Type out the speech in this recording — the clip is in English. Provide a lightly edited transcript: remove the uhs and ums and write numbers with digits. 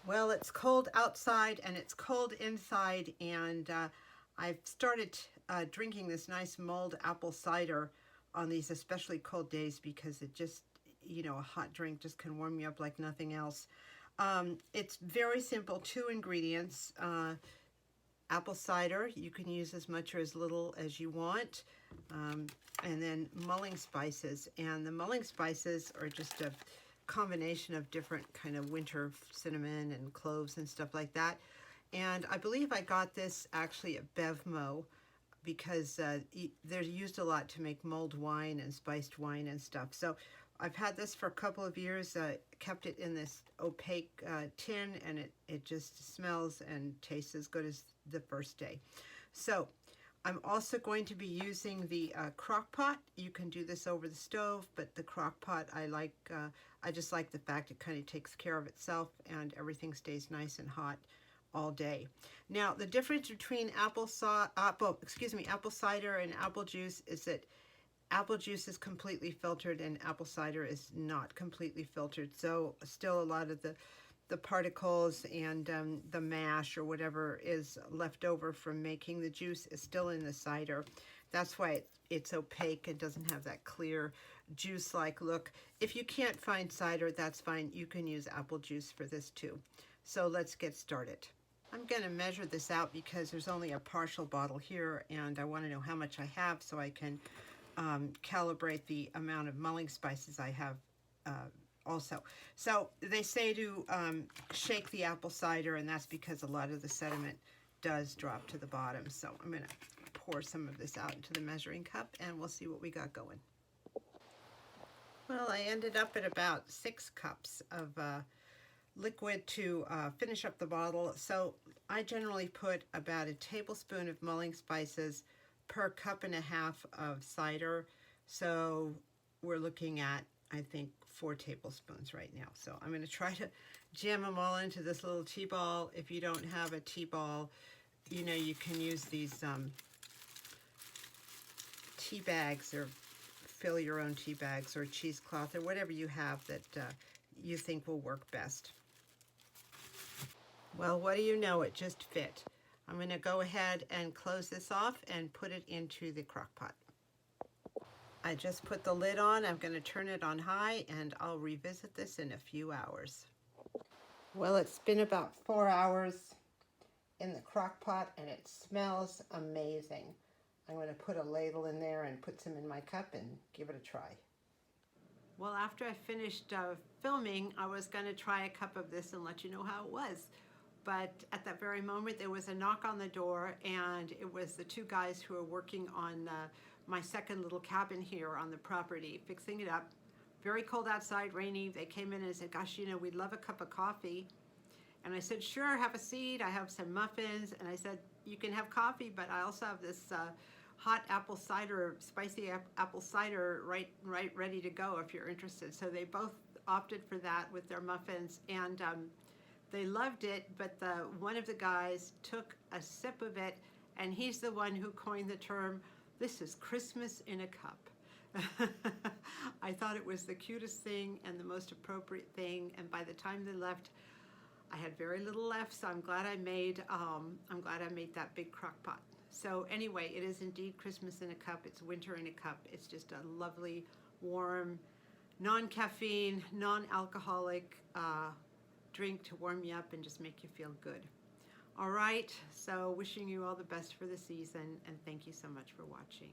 Well, it's cold outside and it's cold inside, and I've started drinking this nice mulled apple cider on these especially cold days because it just, a hot drink just can warm you up like nothing else. It's very simple, two ingredients. Apple cider, you can use as much or as little as you want. And then mulling spices. And the mulling spices are just a combination of different kind of winter cinnamon and cloves and stuff like that. And I believe I got this actually at Bevmo because they're used a lot to make mulled wine and spiced wine and stuff. So I've had this for a couple of years, kept it in this opaque tin, and it just smells and tastes as good as the first day. So I'm also going to be using the crock pot. You can do this over the stove, but the crock pot I just like the fact it kind of takes care of itself and everything stays nice and hot all day. Now the difference between apple cider and apple juice is that apple juice is completely filtered and apple cider is not completely filtered. So still a lot of the particles and the mash or whatever is left over from making the juice is still in the cider. That's why it's opaque and doesn't have that clear juice-like look. If you can't find cider, that's fine. You can use apple juice for this too. So let's get started. I'm going to measure this out because there's only a partial bottle here and I want to know how much I have so I can calibrate the amount of mulling spices I have also. So they say to shake the apple cider, and that's because a lot of the sediment does drop to the bottom. So I'm going to pour some of this out into the measuring cup and we'll see what we got going. Well, I ended up at about 6 cups of liquid to finish up the bottle. So I generally put about a tablespoon of mulling spices per cup and a half of cider. So we're looking at, I think, 4 tablespoons right now. So I'm going to try to jam them all into this little tea ball. If you don't have a tea ball, you can use these tea bags, or fill your own tea bags, or cheesecloth, or whatever you have that you think will work best. Well, what do you know? It just fit. I'm going to go ahead and close this off and put it into the crock pot. I just put the lid on. I'm going to turn it on high and I'll revisit this in a few hours. Well, it's been about 4 hours in the crock pot and it smells amazing. I'm going to put a ladle in there and put some in my cup and give it a try. Well, after I finished filming, I was going to try a cup of this and let you know how it was. But at that very moment, there was a knock on the door, and it was the 2 guys who are working on my second little cabin here on the property, fixing it up. Very cold outside, rainy. They came in and said, gosh, we'd love a cup of coffee. And I said, sure, have a seat. I have some muffins. And I said, you can have coffee, but I also have this hot apple cider, spicy apple cider right ready to go if you're interested. So they both opted for that with their muffins, and they loved it, but one of the guys took a sip of it, and he's the one who coined the term, this is Christmas in a cup. I thought it was the cutest thing and the most appropriate thing, and by the time they left, I had very little left, so I'm glad I made that big crock pot. So anyway, it is indeed Christmas in a cup. It's winter in a cup. It's just a lovely, warm, non-caffeine, non-alcoholic drink to warm you up and just make you feel good. All right, so wishing you all the best for the season, and thank you so much for watching.